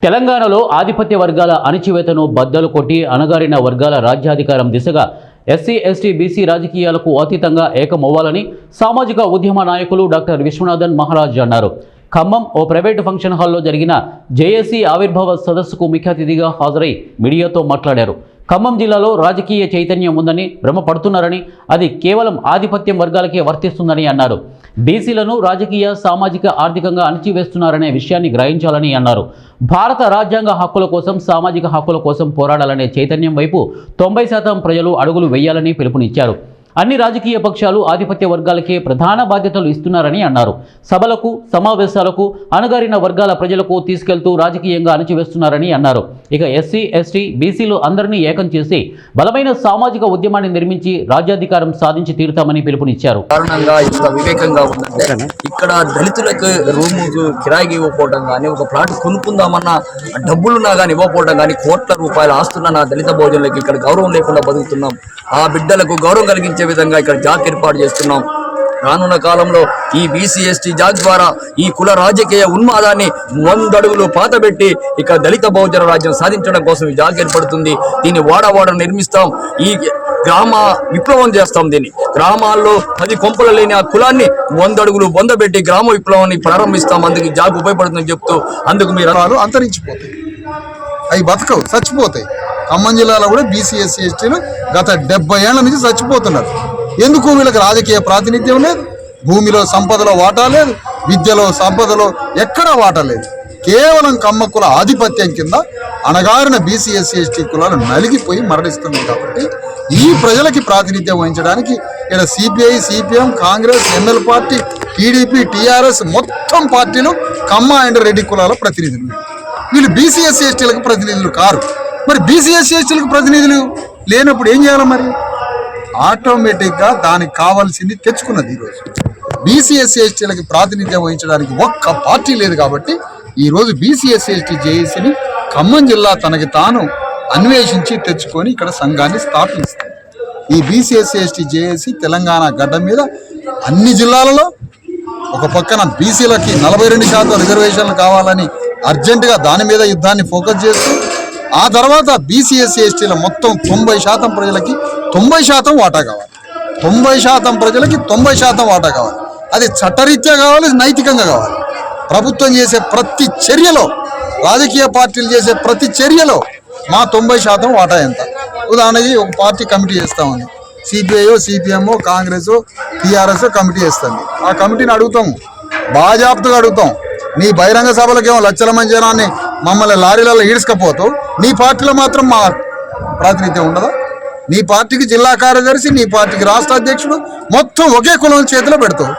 తెలంగాణలో ఆధిపత్య వర్గాల అణచివేతను బద్దలు కొట్టి అణగారిన వర్గాల రాజ్యాధికారం దిశగా ఎస్సీ ఎస్టీ బీసీ రాజకీయాలకు అతీతంగా ఏకమవ్వాలని సామాజిక ఉద్యమ నాయకులు డాక్టర్ విశ్వనాథన్ మహారాజ్ అన్నారు. ఖమ్మం ఓ ప్రైవేటు ఫంక్షన్ హాల్లో జరిగిన జేఏసీ ఆవిర్భావ సదస్సుకు ముఖ్య అతిథిగా హాజరై మీడియాతో మాట్లాడారు. ఖమ్మం జిల్లాలో రాజకీయ చైతన్యం ఉందని భ్రమపడుతున్నారని, అది కేవలం ఆధిపత్యం వర్గాలకే వర్తిస్తుందని అన్నారు. బీసీలను రాజకీయ, సామాజిక, ఆర్థికంగా అణచివేస్తున్నారనే విషయాన్ని గ్రహించాలని అన్నారు. భారత రాజ్యాంగ హక్కుల కోసం, సామాజిక హక్కుల కోసం పోరాడాలనే చైతన్యం వైపు 90% ప్రజలు అడుగులు వేయాలని పిలుపునిచ్చారు. అన్ని రాజకీయ పక్షాలు ఆధిపత్య వర్గాలకే ప్రధాన బాధ్యతలు ఇస్తున్నారని అన్నారు. సభలకు, సమావేశాలకు అణగారిన వర్గాల ప్రజలకు తీసుకెళ్తూ రాజకీయంగా అణచివేస్తున్నారని అన్నారు. ఇక ఎస్సీ ఎస్టీ బీసీలు అందరినీ ఏకం చేసి బలమైన సామాజిక ఉద్యమాన్ని నిర్మించి రాజ్యాధికారం సాధించి తీరుతామని పిలుపునిచ్చారు. కారణంగా ఇంత వివేకంగా ఉందంటే ఇక్కడ దళితులకు రూము కిరాయికి ఇవ్వకపోవడం కానీ, ఒక ప్లాట్ కొనుక్కుందామన్న డబ్బులున్నా కానీ ఇవ్వకపోవడం కానీ, కోట్ల రూపాయల ఆస్తున్న నా దళిత భోజనులకి ఇక్కడ గౌరవం లేకుండా బతుకుతున్నాం. ఆ బిడ్డలకు గౌరవం కలిగించే విధంగా ఇక్కడ జాక్ ఏర్పాటు చేస్తున్నాం. రానున్న కాలంలో ఈ బీసీ ఎస్టీ జాక్ ద్వారా ఈ కుల రాజకీయ ఉన్మాదాన్ని 100 అడుగులు పాతబెట్టి ఇక దళిత బహుజన రాజ్యం సాధించడం కోసం ఈ జాక్ ఏర్పడుతుంది. దీన్ని వాడ నిర్మిస్తాం. ఈ గ్రామ విప్లవం చేస్తాం. దీన్ని గ్రామాల్లో 10 కొంపలు లేని ఆ కులాన్ని 100 అడుగులు బొందబెట్టి గ్రామ విప్లవాన్ని ప్రారంభిస్తాం. అందుకు జాక్ ఉపయోగపడుతుందని చెప్తూ అందుకు మీరు అంతరించిపోతాయి, అవి బతకవు, చచ్చిపోతాయి. ఖమ్మం జిల్లాలో కూడా బీసీ ఎస్సీ ఎస్టీలు గత 70 ఏళ్ల నుంచి చచ్చిపోతున్నారు. ఎందుకు? వీళ్ళకి రాజకీయ ప్రాతినిధ్యం లేదు, భూమిలో సంపదలో వాటా లేదు, విద్యలో సంపదలో ఎక్కడా వాటా లేదు. కేవలం కమ్మ కుల ఆధిపత్యం కింద అణగారిన బీసీ ఎస్సీ ఎస్టీ కులాలు నలిగిపోయి మరణిస్తున్నాయి. కాబట్టి ఈ ప్రజలకి ప్రాతినిధ్యం వహించడానికి ఇక్కడ CPI, CPM, Congress, ML party, TDP, TRS మొత్తం పార్టీలు కమ్మ అండ్ రెడ్డి కులాల ప్రతినిధులు. వీళ్ళు బీసీ ఎస్సీ ఎస్టీలకు ప్రతినిధులు కారు. మరి బీసీ ఎస్సీ ఎస్టీలకు ప్రతినిధులు లేనప్పుడు ఏం చేయాలి? మరి ఆటోమేటిక్గా దానికి కావాల్సింది తెచ్చుకున్నది. ఈరోజు బీసీ ఎస్సీ ఎస్టీలకి ప్రాతినిధ్యం వహించడానికి ఒక్క పార్టీ లేదు. కాబట్టి ఈరోజు బీసీ ఎస్సీ ఎస్టీ జేఏసీని ఖమ్మం జిల్లా తనకి తాను అన్వేషించి తెచ్చుకొని ఇక్కడ సంఘాన్ని స్థాపిస్తుంది. ఈ BC SC ST JAC Telangana గడ్డ మీద అన్ని జిల్లాలలో ఒక పక్కన బీసీలకి 42% రిజర్వేషన్లు కావాలని అర్జెంటుగా దాని మీద యుద్ధాన్ని ఫోకస్ చేస్తూ, ఆ తర్వాత బీసీ ఎస్సీ ఎస్టీల మొత్తం 90% ప్రజలకి 90% వాటా కావాలి. 90% ప్రజలకి 90% వాటా కావాలి. అది చట్టరీత్యా కావాలి, నైతికంగా కావాలి. ప్రభుత్వం చేసే ప్రతి చర్యలో, రాజకీయ పార్టీలు చేసే ప్రతి చర్యలో మా 90% వాటా ఎంత? ఉదాహరణకి ఒక పార్టీ కమిటీ చేస్తామని, సిపిఐఓ, సిపిఎంఓ, కాంగ్రెస్, టీఆర్ఎస్ కమిటీ చేస్తుంది. ఆ కమిటీని అడుగుతాము, బాజాప్తుగా అడుగుతాం. నీ బహిరంగ సభలకేమో లక్షల మంది జనాన్ని మమ్మల్ని లారీలలో ఈడ్చుకపోతావు, నీ పార్టీలో మాత్రం మా ప్రాతినిధ్యం ఉండదా? నీ పార్టీకి జిల్లా కార్యదర్శి, నీ పార్టీకి రాష్ట్ర అధ్యక్షుడు మొత్తం ఒకే కులం చేతిలో పెడతావు.